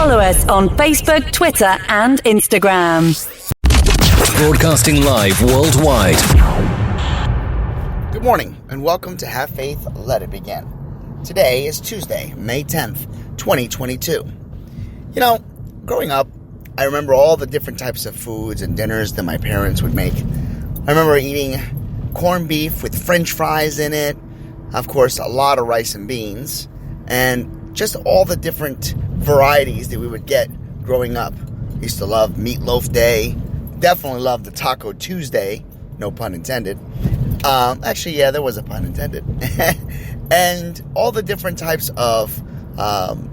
Follow us on Facebook, Twitter, and Instagram. Broadcasting live worldwide. Good morning, and welcome to Have Faith, Let It Begin. Today is Tuesday, May 10th, 2022. You know, growing up, I remember all the different types of foods and dinners that my parents would make. I remember eating corned beef with French fries in it, of course, a lot of rice and beans, and just all the different varieties that we would get growing up. I used to love Meatloaf Day, definitely loved the Taco Tuesday, no pun intended. Actually, yeah, there was a pun intended. And all the different types of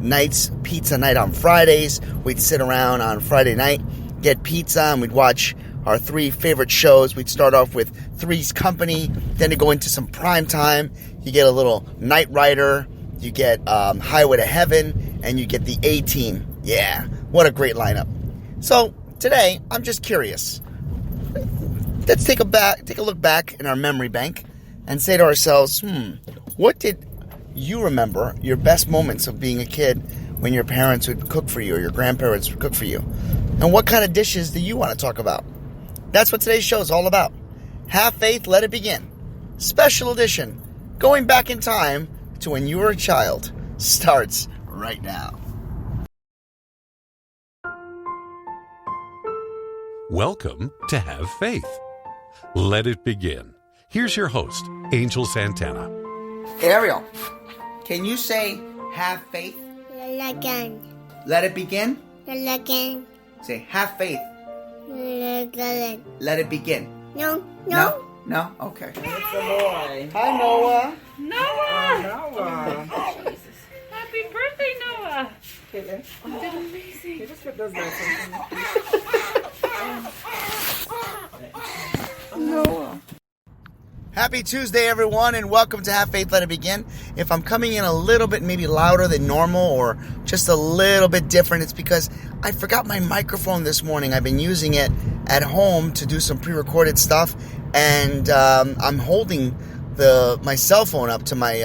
nights, pizza night on Fridays. We'd sit around on Friday night, get pizza, and we'd watch our three favorite shows. We'd start off with Three's Company, then to go into some prime time. You get a little Knight Rider, you get Highway to Heaven, and you get the A-Team. Yeah, what a great lineup. So today, I'm just curious. Let's take a look back in our memory bank and say to ourselves, what did you remember your best moments of being a kid when your parents would cook for you or your grandparents would cook for you? And what kind of dishes do you want to talk about? That's what today's show is all about. Have Faith, Let It Begin. Special edition, going back in time to when you were a child, starts right now. Welcome to Have Faith. Let it begin. Here's your host, Angel Santana. Hey, Ariel, can you say have faith? Let it begin? Say have faith. Let it begin. No. No? Okay. It's a boy. Hi, Noah. Noah! Jesus. Happy birthday, Noah! Caitlin. You did amazing. Can you just put those there something? Noah. Happy Tuesday, everyone, and welcome to Have Faith, Let It Begin. If I'm coming in a little bit maybe louder than normal or just a little bit different, it's because I forgot my microphone this morning. I've been using it at home to do some pre-recorded stuff, and I'm holding my cell phone up to my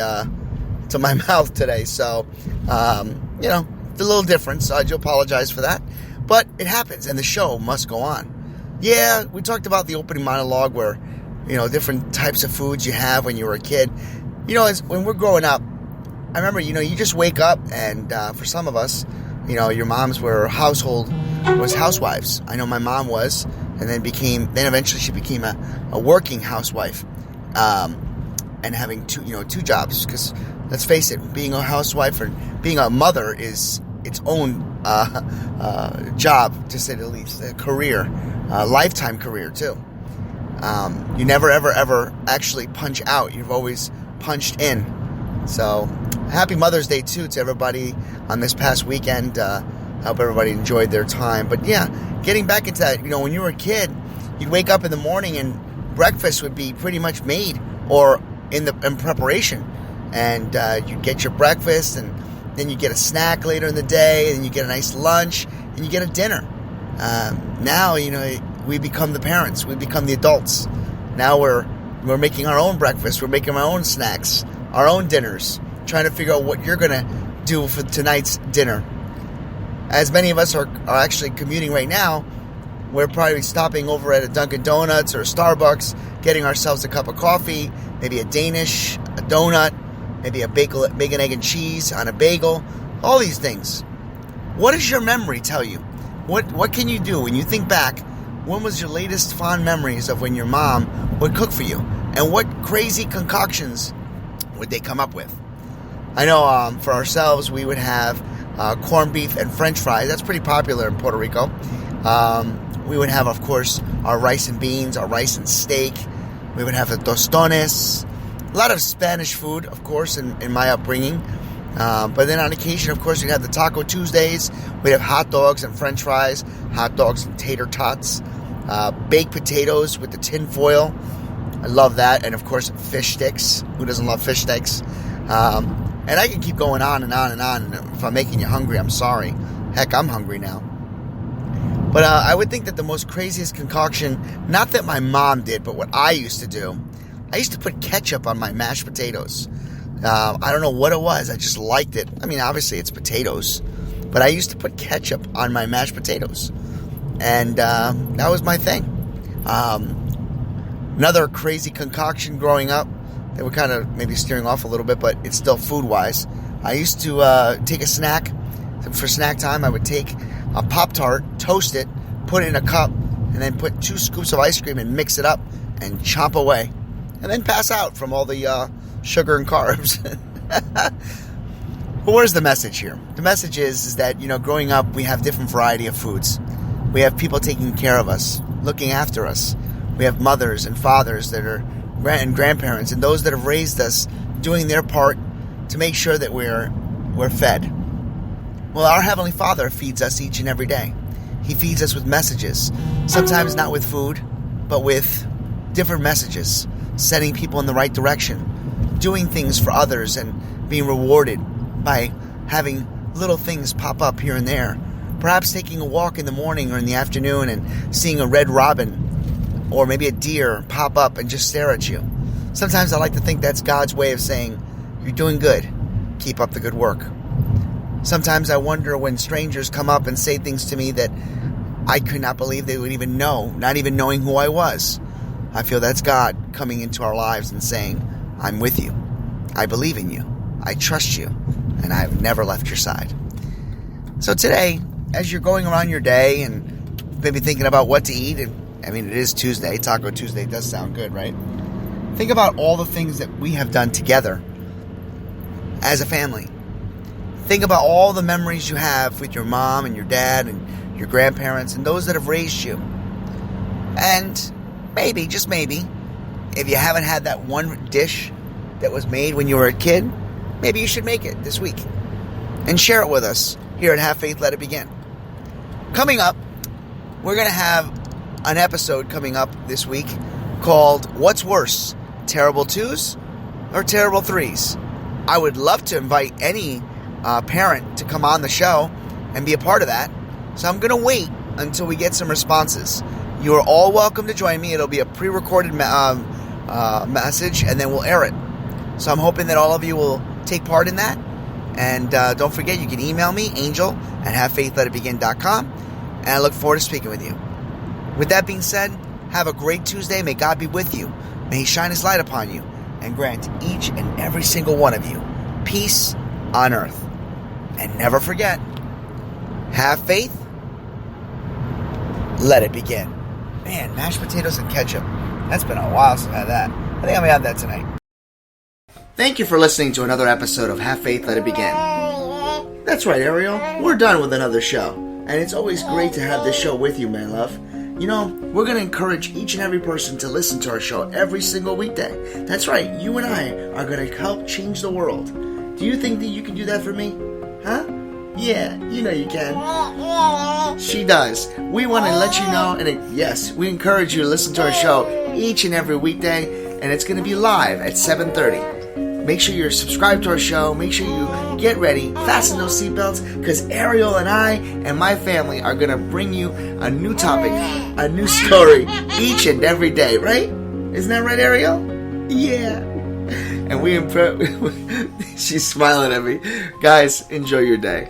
mouth today. So, it's a little different, so I do apologize for that. But it happens, and the show must go on. Yeah, we talked about the opening monologue where different types of foods you have when you were a kid. When we're growing up, I remember, you just wake up and for some of us, your moms were housewives. I know my mom was, and then eventually she became a working housewife, and having two jobs. Because let's face it, being a housewife and being a mother is its own job, to say the least, a career, a lifetime career too. You never, ever actually punch out. You've always punched in. So, happy Mother's Day, too, to everybody on this past weekend. I hope everybody enjoyed their time. But, yeah, getting back into that, when you were a kid, you'd wake up in the morning and breakfast would be pretty much made or in preparation. And you'd get your breakfast, and then you get a snack later in the day, and you get a nice lunch, and you get a dinner. Now, we become the parents. We become the adults. Now we're making our own breakfast. We're making our own snacks, our own dinners, trying to figure out what you're going to do for tonight's dinner. As many of us are actually commuting right now, we're probably stopping over at a Dunkin' Donuts or a Starbucks, getting ourselves a cup of coffee, maybe a Danish, a donut, maybe a bacon, egg, and cheese on a bagel, all these things. What does your memory tell you? What can you do when you think back? When was your latest fond memories of when your mom would cook for you? And what crazy concoctions would they come up with? I know for ourselves, we would have corned beef and French fries. That's pretty popular in Puerto Rico. We would have, of course, our rice and beans, our rice and steak. We would have the tostones. A lot of Spanish food, of course, in my upbringing. But then on occasion, of course, we'd have the Taco Tuesdays. We'd have hot dogs and French fries, hot dogs and tater tots. Baked potatoes with the tin foil. I love that. And of course, fish sticks. Who doesn't love fish sticks? And I can keep going on and on and on. If I'm making you hungry, I'm sorry. Heck, I'm hungry now. But I would think that the most craziest concoction, not that my mom did, but what I used to do, I used to put ketchup on my mashed potatoes. I don't know what it was. I just liked it. I mean, obviously it's potatoes. but I used to put ketchup on my mashed potatoes. And that was my thing. Another crazy concoction growing up that we're kind of maybe steering off a little bit, but it's still food-wise. I used to take a snack. For snack time, I would take a Pop-Tart, toast it, put it in a cup, and then put 2 scoops of ice cream and mix it up and chomp away. And then pass out from all the sugar and carbs. But where's the message here? The message is that, growing up, we have different variety of foods. We have people taking care of us, looking after us. We have mothers and fathers that are and grandparents and those that have raised us doing their part to make sure that we're fed. Well, our Heavenly Father feeds us each and every day. He feeds us with messages. Sometimes not with food, but with different messages. Setting people in the right direction. Doing things for others and being rewarded by having little things pop up here and there. Perhaps taking a walk in the morning or in the afternoon and seeing a red robin or maybe a deer pop up and just stare at you. Sometimes I like to think that's God's way of saying, you're doing good. Keep up the good work. Sometimes I wonder when strangers come up and say things to me that I could not believe they would even know, not even knowing who I was. I feel that's God coming into our lives and saying, I'm with you. I believe in you. I trust you. And I've never left your side. So today, as you're going around your day and maybe thinking about what to eat, and it is Tuesday. Taco Tuesday does sound good, right? Think about all the things that we have done together as a family. Think about all the memories you have with your mom and your dad and your grandparents and those that have raised you. And maybe, just maybe, if you haven't had that one dish that was made when you were a kid, maybe you should make it this week and share it with us here at Have Faith, Let It Begin. Coming up, we're going to have an episode coming up this week called What's Worse, Terrible Twos or Terrible Threes? I would love to invite any parent to come on the show and be a part of that. So I'm going to wait until we get some responses. You are all welcome to join me. It'll be a pre-recorded message, and then we'll air it. So I'm hoping that all of you will take part in that. And don't forget, you can email me, angel@havefaithletitbegin.com, and I look forward to speaking with you. With that being said, have a great Tuesday. May God be with you. May He shine His light upon you and grant each and every single one of you peace on earth. And never forget, have faith, let it begin. Man, mashed potatoes and ketchup. That's been a while since I had that. I think I'm going to have that tonight. Thank you for listening to another episode of Have Faith, Let It Begin. That's right, Ariel. We're done with another show. And it's always great to have this show with you, my love. We're going to encourage each and every person to listen to our show every single weekday. That's right, you and I are going to help change the world. Do you think that you can do that for me? Huh? Yeah, you know you can. She does. We want to let you know, and yes, we encourage you to listen to our show each and every weekday, and it's going to be live at 7:30. Make sure you're subscribed to our show. Make sure you get ready, fasten those seatbelts, because Ariel and I and my family are going to bring you a new topic, a new story each and every day, right? Isn't that right, Ariel? Yeah. And she's smiling at me. Guys, enjoy your day.